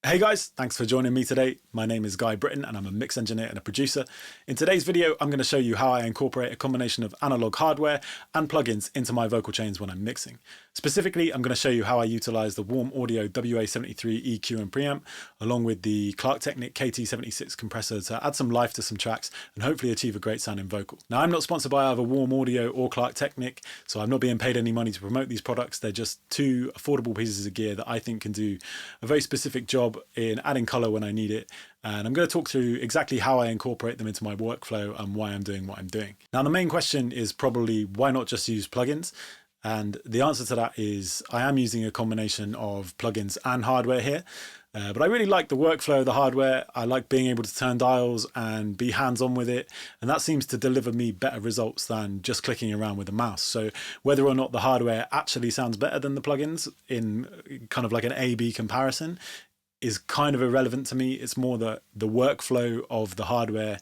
Hey guys, thanks for joining me today. My name is Guy Britton and I'm a mix engineer and a producer. In today's video, I'm going to show you how I incorporate a combination of analog hardware and plugins into my vocal chains when I'm mixing. Specifically, I'm going to show you how I utilize the Warm Audio WA73EQ and Preamp, along with the Klark Teknik KT76 compressor to add some life to some tracks and hopefully achieve a great sounding vocal. Now, I'm not sponsored by either Warm Audio or Klark Teknik, so I'm not being paid any money to promote these products. They're just two affordable pieces of gear that I think can do a very specific job in adding color when I need it, and I'm going to talk through exactly how I incorporate them into my workflow and why I'm doing what I'm doing. Now, the main question is probably why not just use plugins? And the answer to that is I am using a combination of plugins and hardware here, but I really like the workflow of the hardware. I like being able to turn dials and be hands-on with it, and that seems to deliver me better results than just clicking around with a mouse. So whether or not the hardware actually sounds better than the plugins in kind of like an A/B comparison is kind of irrelevant to me. It's more that the workflow of the hardware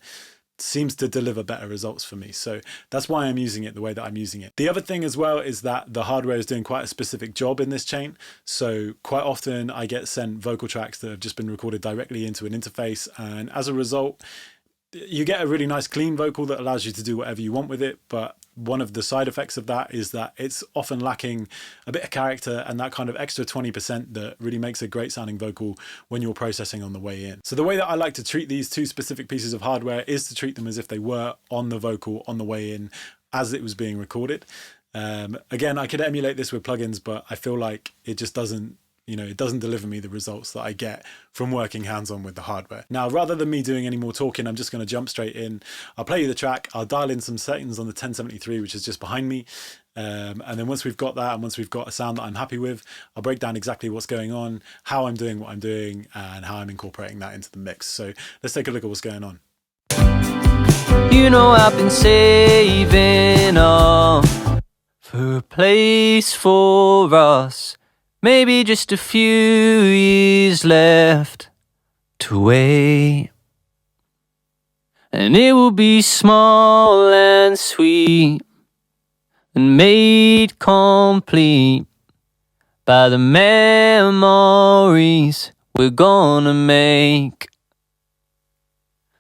seems to deliver better results for me. So that's why I'm using it the way that I'm using it. The other thing as well is that the hardware is doing quite a specific job in this chain. So quite often I get sent vocal tracks that have just been recorded directly into an interface, and as a result, you get a really nice clean vocal that allows you to do whatever you want with it. But one of the side effects of that is that it's often lacking a bit of character and that kind of extra 20% that really makes a great sounding vocal when you're processing on the way in. So the way that I like to treat these two specific pieces of hardware is to treat them as if they were on the vocal on the way in as it was being recorded. Again, I could emulate this with plugins, but I feel like it just doesn't, it doesn't deliver me the results that I get from working hands-on with the hardware. Now, rather than me doing any more talking, I'm just going to jump straight in. I'll play you the track. I'll dial in some settings on the 1073, which is just behind me. And then once we've got that, and once we've got a sound that I'm happy with, I'll break down exactly what's going on, how I'm doing what I'm doing, and how I'm incorporating that into the mix. So let's take a look at what's going on. You know I've been saving up for a place for us. Maybe just a few years left to wait, and it will be small and sweet and made complete by the memories we're gonna make.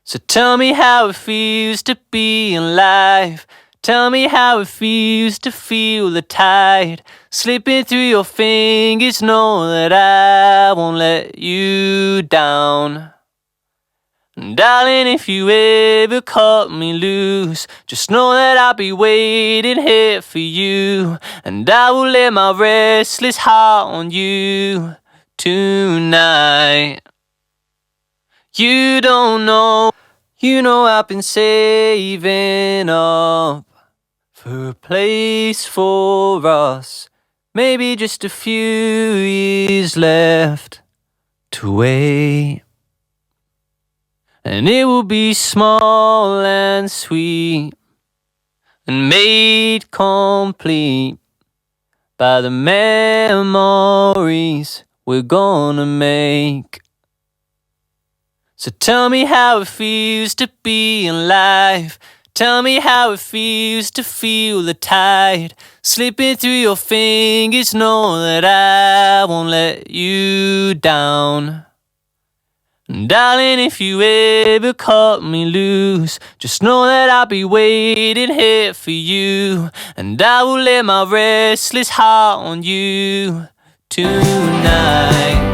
So tell me how it feels to be alive. Tell me how it feels to feel the tide slipping through your fingers. Know that I won't let you down. And darling, if you ever cut me loose, just know that I'll be waiting here for you. And I will lay my restless heart on you tonight. You don't know, I've been saving up for a place for us. Maybe just a few years left to wait, and it will be small and sweet and made complete by the memories we're gonna make. So tell me how it feels to be alive. Tell me how it feels to feel the tide slipping through your fingers. Know that I won't let you down. And darling, if you ever cut me loose, just know that I'll be waiting here for you. And I will lay my restless heart on you tonight.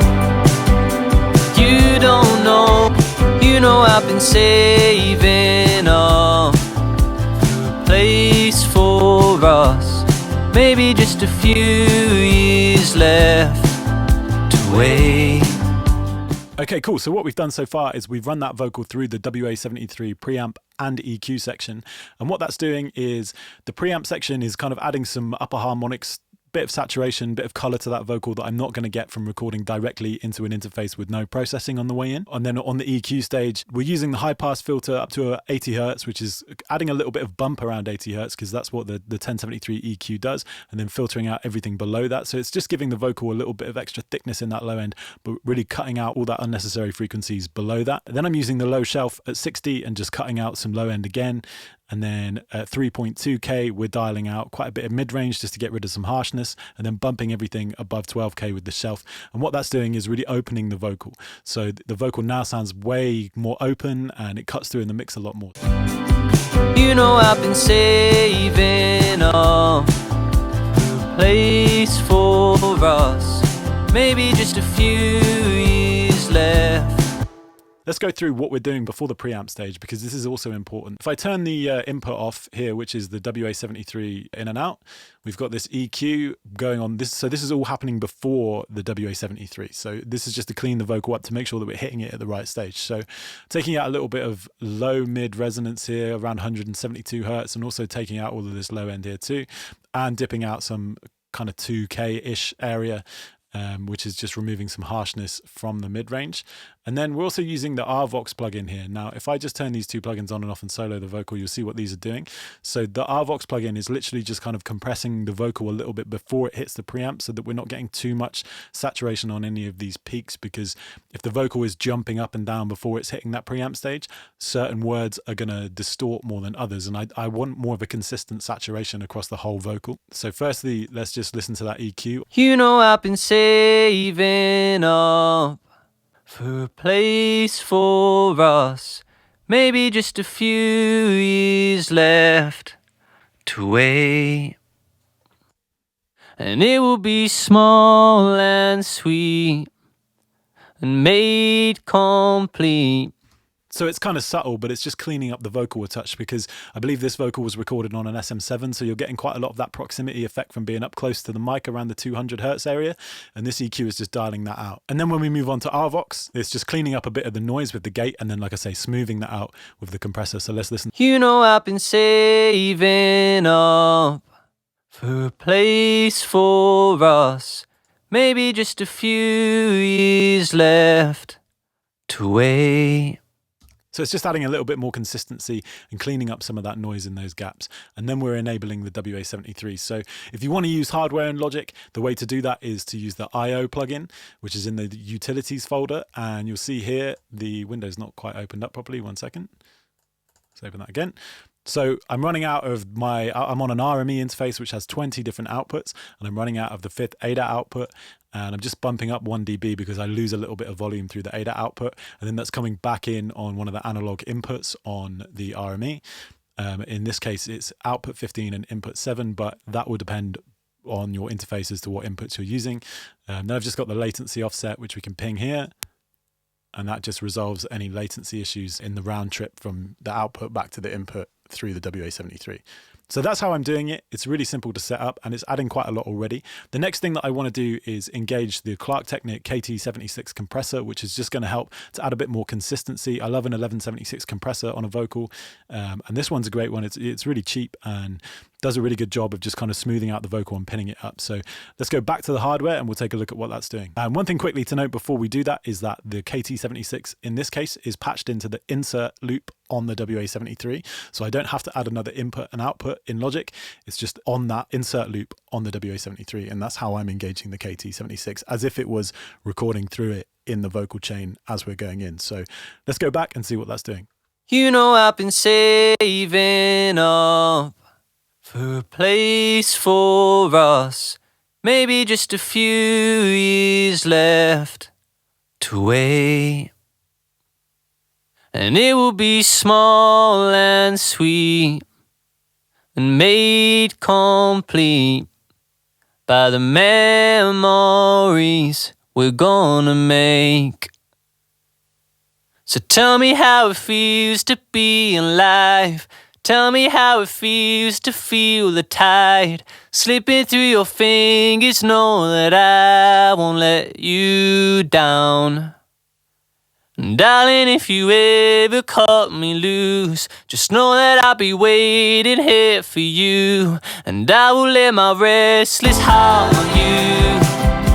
You don't know, I've been saving up place for us. Maybe just a few years left to wait. Okay, cool. So what we've done so far is we've run that vocal through the WA73 preamp and EQ section. And what that's doing is the preamp section is kind of adding some upper harmonics, bit of saturation, bit of color to that vocal that I'm not going to get from recording directly into an interface with no processing on the way in. And then on the EQ stage, we're using the high pass filter up to 80 hertz, which is adding a little bit of bump around 80 hertz because that's what the 1073 EQ does, and then filtering out everything below that. So it's just giving the vocal a little bit of extra thickness in that low end, but really cutting out all that unnecessary frequencies below that. And then I'm using the low shelf at 60 and just cutting out some low end again. And then at 3.2K, we're dialing out quite a bit of mid-range just to get rid of some harshness, and then bumping everything above 12K with the shelf. And what that's doing is really opening the vocal. So the vocal now sounds way more open, and it cuts through in the mix a lot more. You know I've been saving up a place for us, maybe just a few years left. Let's go through what we're doing before the preamp stage, because this is also important. If I turn the input off here, which is the WA73 in and out, we've got this EQ going on this. So this is all happening before the WA73. So this is just to clean the vocal up to make sure that we're hitting it at the right stage. So taking out a little bit of low mid resonance here around 172 Hertz, and also taking out all of this low end here too, and dipping out some kind of 2K-ish area, which is just removing some harshness from the mid-range. And then we're also using the RVox plugin here. Now, if I just turn these two plugins on and off and solo the vocal, you'll see what these are doing. So the RVox plugin is literally just kind of compressing the vocal a little bit before it hits the preamp, so that we're not getting too much saturation on any of these peaks, because if the vocal is jumping up and down before it's hitting that preamp stage, certain words are going to distort more than others. And I want more of a consistent saturation across the whole vocal. So firstly, let's just listen to that EQ. You know I've been saving up for a place for us, maybe just a few years left to wait. And it will be small and sweet and made complete. So it's kind of subtle, but it's just cleaning up the vocal a touch, because I believe this vocal was recorded on an SM7, so you're getting quite a lot of that proximity effect from being up close to the mic around the 200 Hertz area, and this EQ is just dialing that out. And then when we move on to RVox, it's just cleaning up a bit of the noise with the gate, and then, like I say, smoothing that out with the compressor. So let's listen. You know I've been saving up for a place for us, maybe just a few years left to wait. So it's just adding a little bit more consistency and cleaning up some of that noise in those gaps. And then we're enabling the WA73. So if you want to use hardware in Logic, the way to do that is to use the IO plugin, which is in the utilities folder. And you'll see here, the window's not quite opened up properly. 1 second. Let's open that again. So I'm running out of I'm on an RME interface, which has 20 different outputs, and I'm running out of the 5th ADAT output, and I'm just bumping up 1 dB because I lose a little bit of volume through the ADAT output, and then that's coming back in on one of the analog inputs on the RME. In this case, it's output 15 and input 7, but that will depend on your interface as to what inputs you're using. Then I've just got the latency offset, which we can ping here, and that just resolves any latency issues in the round trip from the output back to the input through the WA73. So that's how I'm doing it. It's really simple to set up, and it's adding quite a lot already. The next thing that I want to do is engage the Klark Teknik KT76 compressor, which is just going to help to add a bit more consistency. I love an 1176 compressor on a vocal, and this one's a great one. It's really cheap and does a really good job of just kind of smoothing out the vocal and pinning it up. So let's go back to the hardware and we'll take a look at what that's doing. And one thing quickly to note before we do that is that the KT76 in this case is patched into the insert loop on the WA73. So I don't have to add another input and output in Logic. It's just on that insert loop on the WA73. And that's how I'm engaging the KT76, as if it was recording through it in the vocal chain as we're going in. So let's go back and see what that's doing. You know I've been saving up for a place for us, maybe just a few years left to wait. And it will be small and sweet and made complete by the memories we're gonna make. So tell me how it feels to be alive. Tell me how it feels to feel the tide slipping through your fingers. Know that I won't let you down. And darling, if you ever cut me loose, just know that I'll be waiting here for you. And I will lay my restless heart on you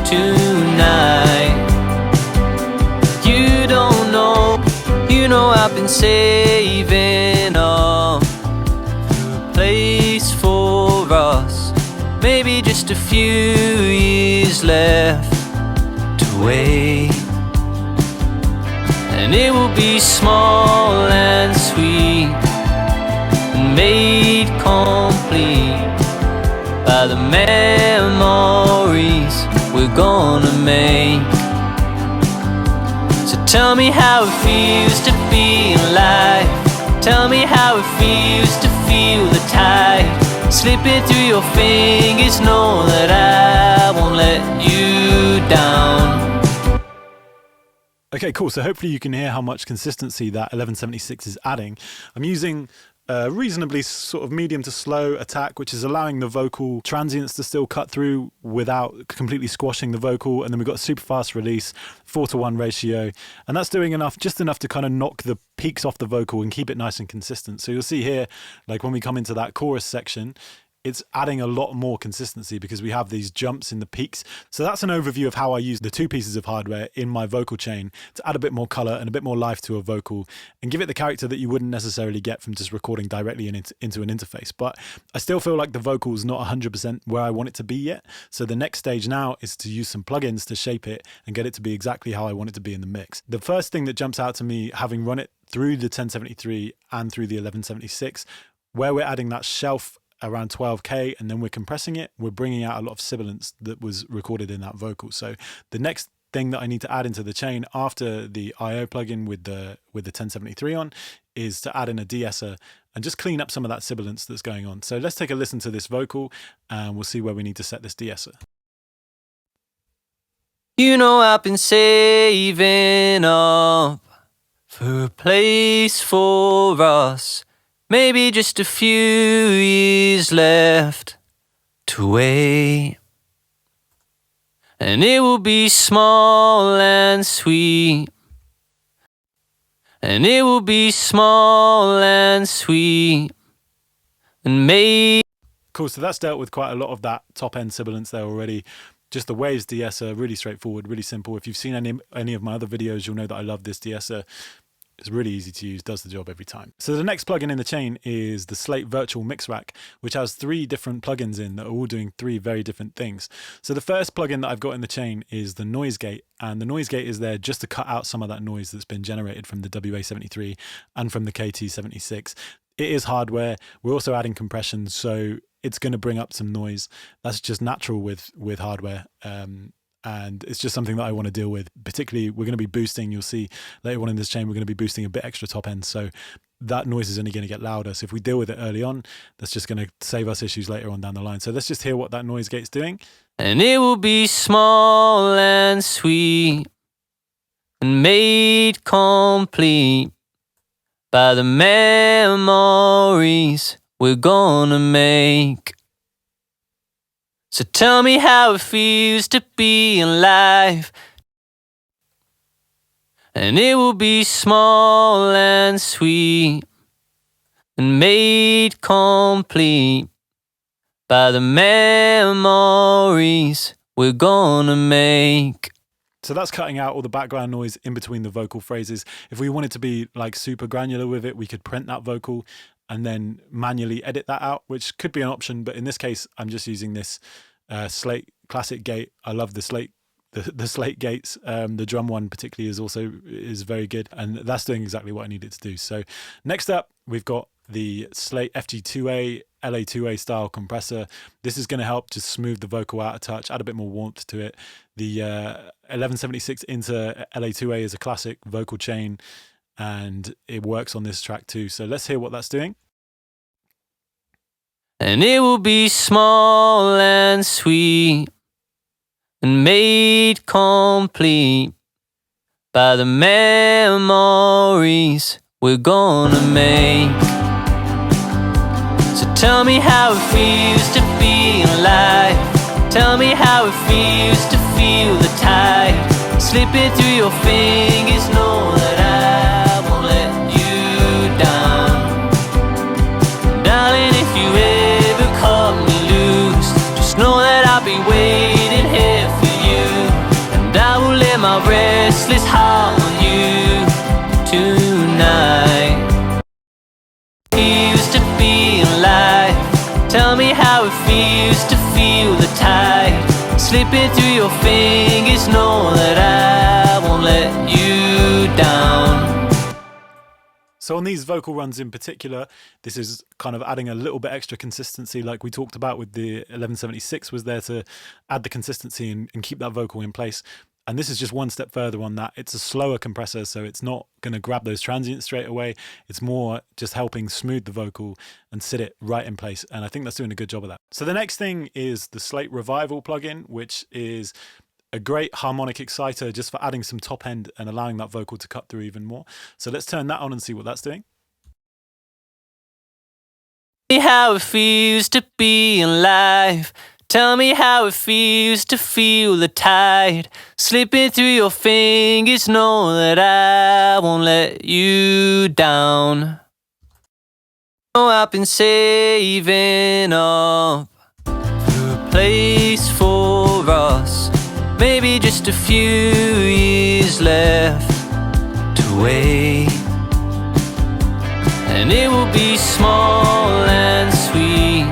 tonight. You don't know, you know I've been saving up a place for us, maybe just a few years left to wait. And it will be small and sweet and and made complete by the memories we're gonna make. So tell me how it feels to be alive. Tell me how it feels to feel the tide slipping through your fingers. Know that I won't let you down. Okay, cool. So hopefully you can hear how much consistency that 1176 is adding. I'm using a reasonably sort of medium to slow attack, which is allowing the vocal transients to still cut through without completely squashing the vocal. And then we've got a super fast release, 4:1 ratio. And that's doing just enough to kind of knock the peaks off the vocal and keep it nice and consistent. So you'll see here, like when we come into that chorus section, it's adding a lot more consistency because we have these jumps in the peaks. So that's an overview of how I use the two pieces of hardware in my vocal chain to add a bit more color and a bit more life to a vocal and give it the character that you wouldn't necessarily get from just recording directly into an interface. But I still feel like the vocal's not 100% where I want it to be yet. So the next stage now is to use some plugins to shape it and get it to be exactly how I want it to be in the mix. The first thing that jumps out to me, having run it through the 1073 and through the 1176, where we're adding that shelf around 12k and then we're compressing it, we're bringing out a lot of sibilance that was recorded in that vocal. So the next thing that I need to add into the chain after the IO plugin with the 1073 on is to add in a de-esser and just clean up some of that sibilance that's going on. So let's take a listen to this vocal and we'll see where we need to set this de-esser. You know I've been saving up for a place for us. Maybe just a few years left to wait. And it will be small and sweet. And it will be small and sweet. And maybe... Cool, so that's dealt with quite a lot of that top end sibilance there already. Just the waves de-esser, really straightforward, really simple. If you've seen any of my other videos, you'll know that I love this de-esser. It's really easy to use, does the job every time. So the next plugin in the chain is the Slate Virtual Mix Rack, which has 3 different plugins in that are all doing 3 very different things. So the first plugin that I've got in the chain is the Noise Gate, and the Noise Gate is there just to cut out some of that noise that's been generated from the WA73 and from the KT76. It is hardware. We're also adding compression, so it's going to bring up some noise. That's just natural with hardware. And it's just something that I want to deal with. Particularly, we're going to be boosting, you'll see later on in this chain, we're going to be boosting a bit extra top end. So that noise is only going to get louder. So if we deal with it early on, that's just going to save us issues later on down the line. So let's just hear what that noise gate's doing. And it will be small and sweet and made complete by the memories we're gonna make. So tell me how it feels to be alive. And it will be small and sweet and made complete by the memories we're gonna make. So that's cutting out all the background noise in between the vocal phrases. If we wanted to be like super granular with it, we could print that vocal and then manually edit that out, which could be an option. But in this case, I'm just using this Slate classic gate. I love the Slate gates. The drum one particularly is very good, and that's doing exactly what I need it to do. So next up, we've got the Slate FG2A LA2A style compressor. This is going to help just smooth the vocal out a touch, add a bit more warmth to it. The 1176 into LA2A is a classic vocal chain, and it works on this track too. So let's hear what that's doing. And it will be small and sweet and made complete by the memories we're gonna make. So tell me how it feels to be alive. Tell me how it feels to feel the tide slipping through your fingers. Know that I won't let you down. Darling, if you ever cut me loose, just know that I'll be waiting here for you. And I will lay my restless heart on you tonight. Feels to be alive. Tell me how it feels to feel the tide slipping through your fingers. Know that I won't let you down. So on these vocal runs in particular, this is kind of adding a little bit extra consistency like we talked about with the 1176 was there to add the consistency and keep that vocal in place. And this is just one step further on that. It's a slower compressor, so it's not going to grab those transients straight away. It's more just helping smooth the vocal and sit it right in place. And I think that's doing a good job of that. So the next thing is the Slate Revival plugin, which is a great harmonic exciter just for adding some top end and allowing that vocal to cut through even more. So let's turn that on and see what that's doing. How it feels to be alive. Tell me how it feels to feel the tide slipping through your fingers. Know that I won't let you down. Oh, I've been saving up for a place for us. Maybe just a few years left to wait. And it will be small and sweet,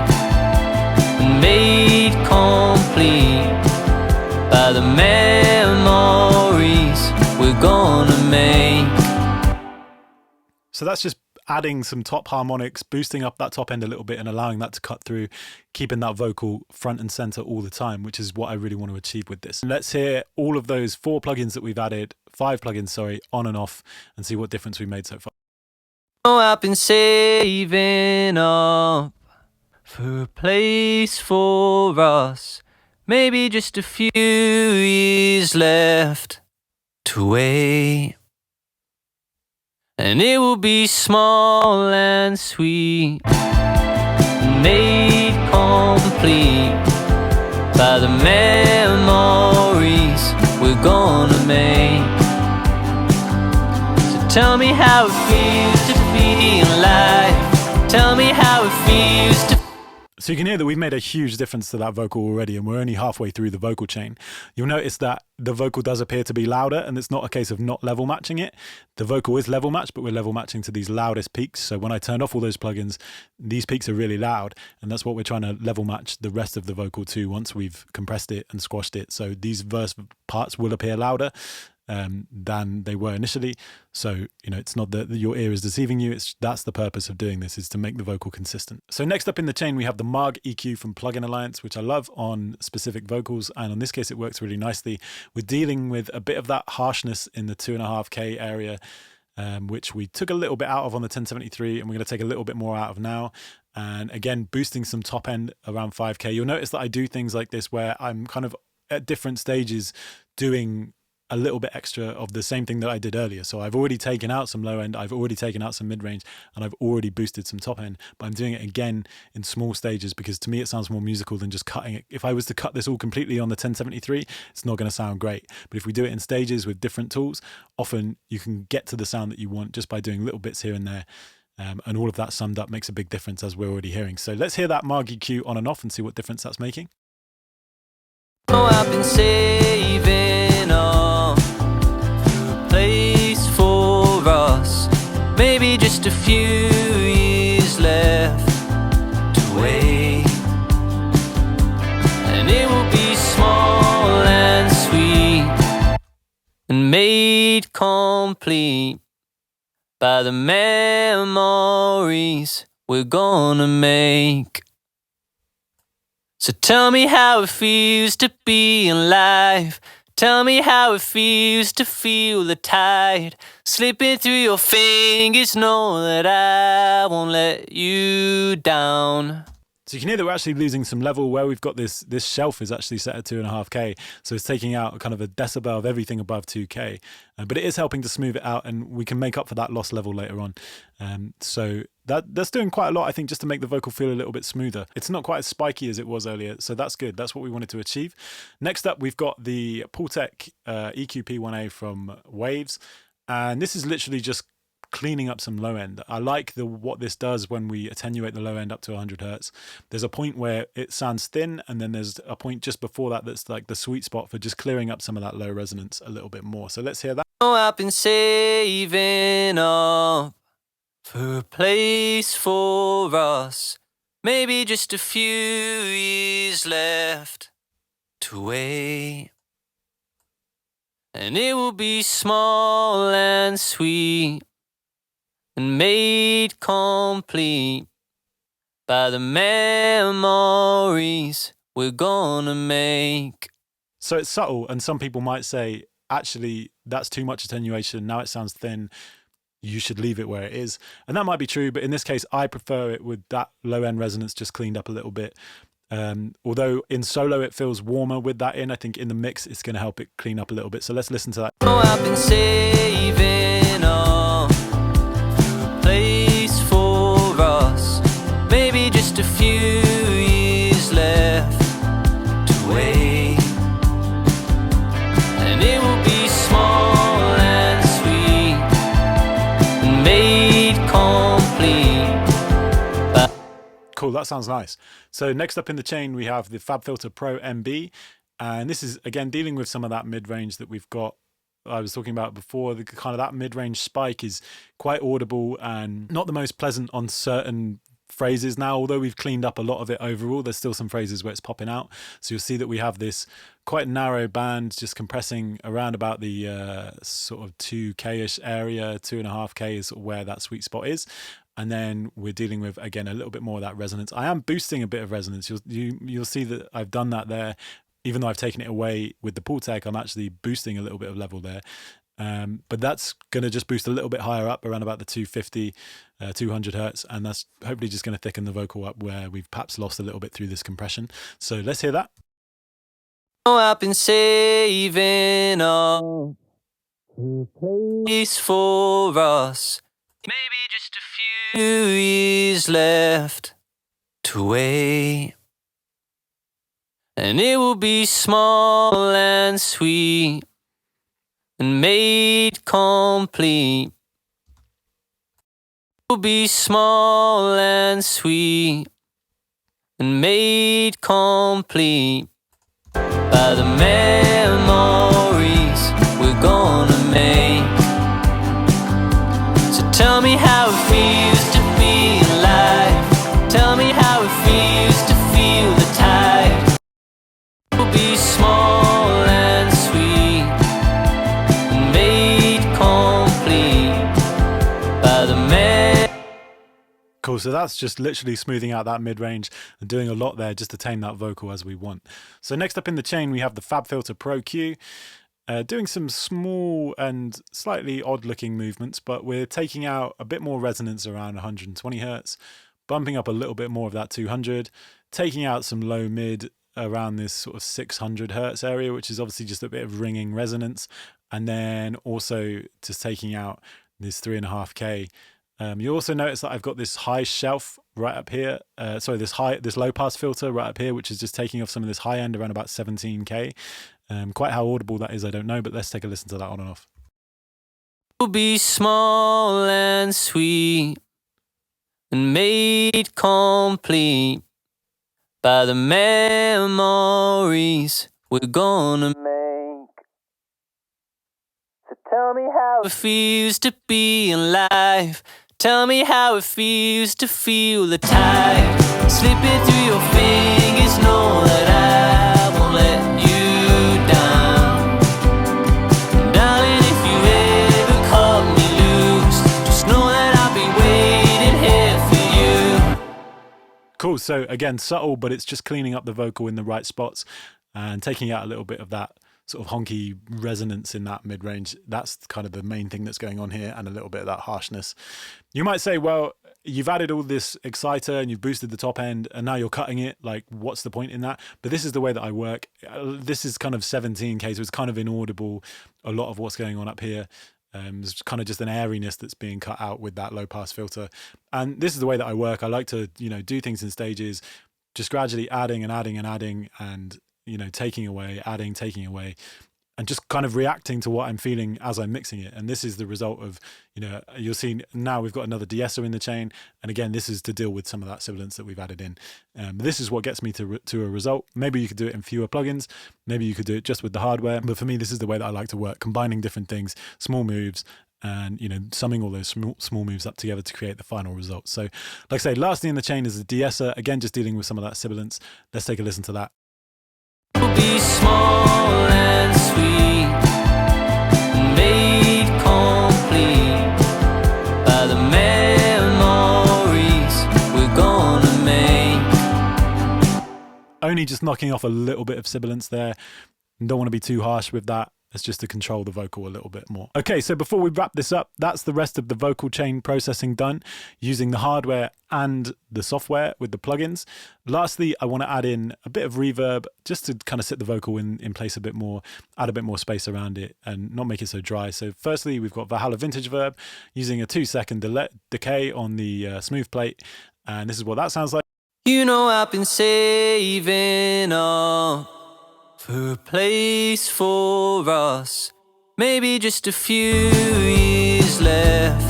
made complete by the memories we're gonna make. So that's just adding some top harmonics, boosting up that top end a little bit and allowing that to cut through, keeping that vocal front and center all the time, which is what I really want to achieve with this. Let's hear all of those 5 plugins, on and off, and see what difference we made so far. Oh, I've been saving up for a place for us. Maybe just a few years left to wait. And it will be small and sweet, made complete by the memories we're gonna make. So tell me how it feels to be alive. Tell me how it feels to. So you can hear that we've made a huge difference to that vocal already, and we're only halfway through the vocal chain. You'll notice that the vocal does appear to be louder, and it's not a case of not level matching it. The vocal is level matched, but we're level matching to these loudest peaks. So when I turned off all those plugins, these peaks are really loud, and that's what we're trying to level match the rest of the vocal to once we've compressed it and squashed it. So these verse parts will appear louder than they were initially. So, you know, it's not that your ear is deceiving you. That's the purpose of doing this, is to make the vocal consistent. So next up in the chain, we have the Maag EQ from Plugin Alliance, which I love on specific vocals. And in this case, it works really nicely. We're dealing with a bit of that harshness in the 2.5K area, which we took a little bit out of on the 1073, and we're going to take a little bit more out of now. And again, boosting some top end around 5K. You'll notice that I do things like this where I'm kind of at different stages doing a little bit extra of the same thing that I did earlier. So I've already taken out some low end, I've already taken out some mid range, and I've already boosted some top end, but I'm doing it again in small stages because to me it sounds more musical than just cutting it. If I was to cut this all completely on the 1073, it's not going to sound great. But if we do it in stages with different tools, often you can get to the sound that you want just by doing little bits here and there. And all of that summed up makes a big difference, as we're already hearing. So let's hear that Maag EQ on and off and see what difference that's making. Oh, I've been saving up a place for us. Maybe just a few years left to wait. And it will be small and sweet and made complete by the memories we're gonna make. So tell me how it feels to be alive. Tell me how it feels to feel the tide slipping through your fingers. Know that I won't let you down. So you can hear that we're actually losing some level where we've got this shelf is actually set at 2.5K. So it's taking out kind of a decibel of everything above 2K. But it is helping to smooth it out, and we can make up for that lost level later on. So that's doing quite a lot, I think, just to make the vocal feel a little bit smoother. It's not quite as spiky as it was earlier, so that's good. That's what we wanted to achieve. Next up, we've got the Pultec EQP1A from Waves. And this is literally just cleaning up some low end. I like what this does when we attenuate the low end up to 100 hertz. There's a point where it sounds thin, and then there's a point just before that that's like the sweet spot for just clearing up some of that low resonance a little bit more. So let's hear that. Oh, I've been saving up for a place for us. Maybe just a few years left to wait. And it will be small and sweet, and made complete by the memories we're gonna make. So it's subtle, and some people might say, actually, that's too much attenuation. Now it sounds thin. You should leave it where it is. And that might be true, but in this case, I prefer it with that low-end resonance just cleaned up a little bit. Although in solo it feels warmer with that in, I think in the mix it's going to help it clean up a little bit. So let's listen to that. Oh, I've been saving up a place for us. Maybe just a few years left to wait, and it will be small and sweet and made complete. Cool, that sounds nice. So next up in the chain we have the FabFilter Pro MB, and this is again dealing with some of that mid-range that we've got. I was talking about before, the kind of that mid-range spike is quite audible and not the most pleasant on certain phrases now, although we've cleaned up a lot of it overall. There's still some phrases where it's popping out, so you'll see that we have this quite narrow band just compressing around about the sort of 2k-ish area. 2.5k is sort of where that sweet spot is. And then we're dealing with, again, a little bit more of that resonance. I am boosting a bit of resonance. You'll see that I've done that there. Even though I've taken it away with the Pultec, I'm actually boosting a little bit of level there. But that's going to just boost a little bit higher up, around about the 250, 200 hertz. And that's hopefully just going to thicken the vocal up where we've perhaps lost a little bit through this compression. So let's hear that. Oh, I've been saving up a place for us. Maybe just a few years left to wait, and it will be small and sweet and made complete. It will be small and sweet and made complete by the memories we're gonna make. Tell me how it feels to be alive. Tell me how it feels to feel the tide. It will be small and sweet and made complete by the man. Cool, so that's just literally smoothing out that mid-range and doing a lot there just to tame that vocal as we want. So next up in the chain we have the FabFilter Pro Q. Doing some small and slightly odd looking movements, but we're taking out a bit more resonance around 120 hertz, bumping up a little bit more of that 200, taking out some low mid around this sort of 600 hertz area, which is obviously just a bit of ringing resonance, and then also just taking out this 3.5k. You also notice that I've got this high shelf right up here, this low pass filter right up here, which is just taking off some of this high end around about 17k. Quite how audible that is, I don't know, but let's take a listen to that on and off. Will be small and sweet and made complete by the memories we're gonna make. So tell me how it feels to be alive. Tell me how it feels to feel the tide slipping through your fingers. Know that I won't let you down, darling. If you ever cut me loose, just know that I'll be waiting here for you. Cool, so again, subtle, but it's just cleaning up the vocal in the right spots and taking out a little bit of that sort of honky resonance in that mid-range. That's kind of the main thing that's going on here, and a little bit of that harshness. You might say, well, you've added all this exciter and you've boosted the top end and now you're cutting it. Like, what's the point in that? But this is the way that I work. This is kind of 17k, so it's kind of inaudible, a lot of what's going on up here. There's kind of just an airiness that's being cut out with that low pass filter. And this is the way that I work. I like to, do things in stages, just gradually adding and adding and adding, and taking away, adding, taking away, and just kind of reacting to what I'm feeling as I'm mixing it. And this is the result of, you'll see now we've got another de-esser in the chain. And again, this is to deal with some of that sibilance that we've added in. This is what gets me to a result. Maybe you could do it in fewer plugins. Maybe you could do it just with the hardware. But for me, this is the way that I like to work, combining different things, small moves, and summing all those small moves up together to create the final result. So like I say, lastly in the chain is the de-esser, again just dealing with some of that sibilance. Let's take a listen to that. Be small and sweet, made complete by the man. me just knocking off a little bit of sibilance there. Don't want to be too harsh with that. It's just to control the vocal a little bit more. Okay, so before we wrap this up, that's the rest of the vocal chain processing done using the hardware and the software with the plugins. Lastly, I want to add in a bit of reverb just to kind of sit the vocal in place a bit more, add a bit more space around it and not make it so dry. So firstly, we've got Valhalla Vintage Verb using a 2-second decay on the smooth plate. And this is what that sounds like. You know I've been saving up for a place for us, maybe just a few years left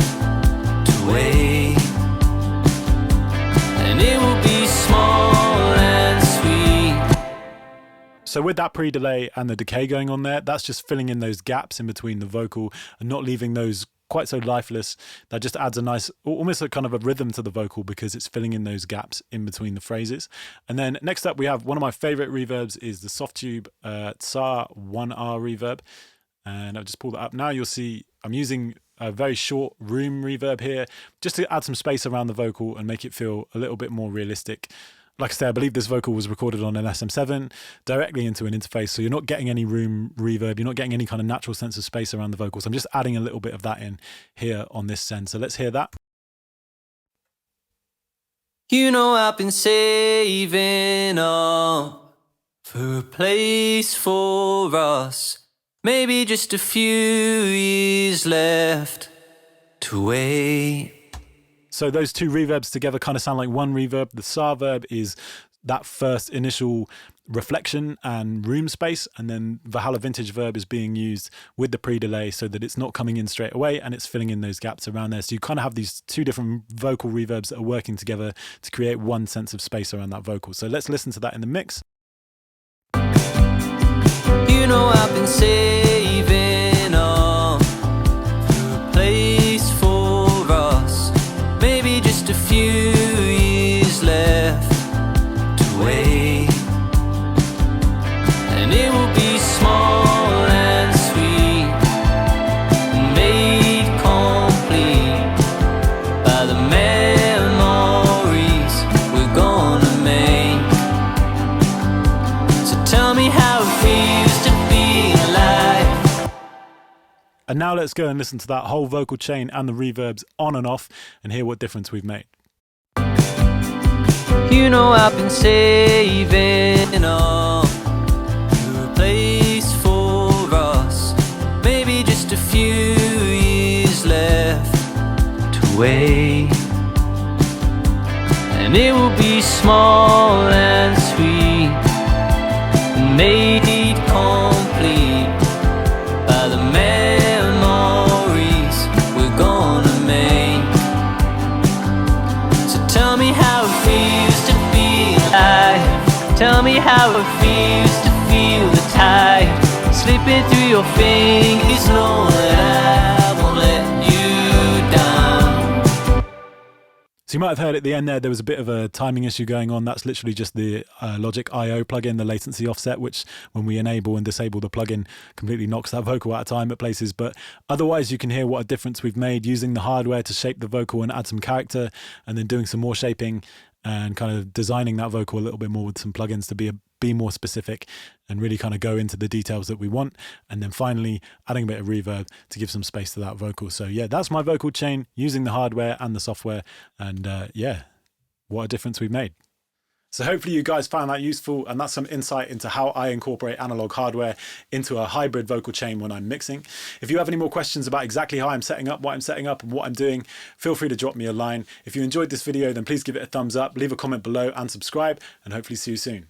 to wait, and it will be small and sweet. So with that pre-delay and the decay going on there, that's just filling in those gaps in between the vocal and not leaving those quite so lifeless. That just adds a nice, almost a kind of a rhythm to the vocal because it's filling in those gaps in between the phrases. And then next up we have one of my favorite reverbs is the soft tube Sara 1R reverb. And I'll just pull that up now. You'll see I'm using a very short room reverb here just to add some space around the vocal and make it feel a little bit more realistic. Like I say, I believe this vocal was recorded on an SM7 directly into an interface, so you're not getting any room reverb, you're not getting any kind of natural sense of space around the vocals. I'm just adding a little bit of that in here on this send. So let's hear that. You know I've been saving up for a place for us, maybe just a few years left to wait. So those two reverbs together kind of sound like one reverb. The Sara verb is that first initial reflection and room space, and then Valhalla Vintage Verb is being used with the pre-delay so that it's not coming in straight away and it's filling in those gaps around there. So you kind of have these two different vocal reverbs that are working together to create one sense of space around that vocal. So let's listen to that in the mix. You know I've been saving up for a place for us, maybe just a few years left to wait, and it will be small and sweet, made complete by the memories we're gonna make. So tell me how it feels to be alive. And now let's go and listen to that whole vocal chain and the reverbs on and off and hear what difference we've made. You know I've been saving up for a place for us, maybe just a few years left to wait, and it will be small and sweet, made complete by the memories we're gonna make. So tell me how it feels to be alive. Tell me how it feels to feel the tide slipping through your fingers, know that I won't let you down. So you might have heard at the end there was a bit of a timing issue going on. That's literally just the Logic I/O plugin, the latency offset, which when we enable and disable the plugin completely knocks that vocal out of time at places. But otherwise you can hear what a difference we've made using the hardware to shape the vocal and add some character, and then doing some more shaping and kind of designing that vocal a little bit more with some plugins to be more specific and really kind of go into the details that we want. And then finally adding a bit of reverb to give some space to that vocal. So yeah, that's my vocal chain using the hardware and the software. And yeah, what a difference we've made. So hopefully you guys found that useful, and that's some insight into how I incorporate analog hardware into a hybrid vocal chain when I'm mixing. If you have any more questions about exactly how I'm setting up, what I'm setting up and what I'm doing, feel free to drop me a line. If you enjoyed this video, then please give it a thumbs up, leave a comment below and subscribe, and hopefully see you soon.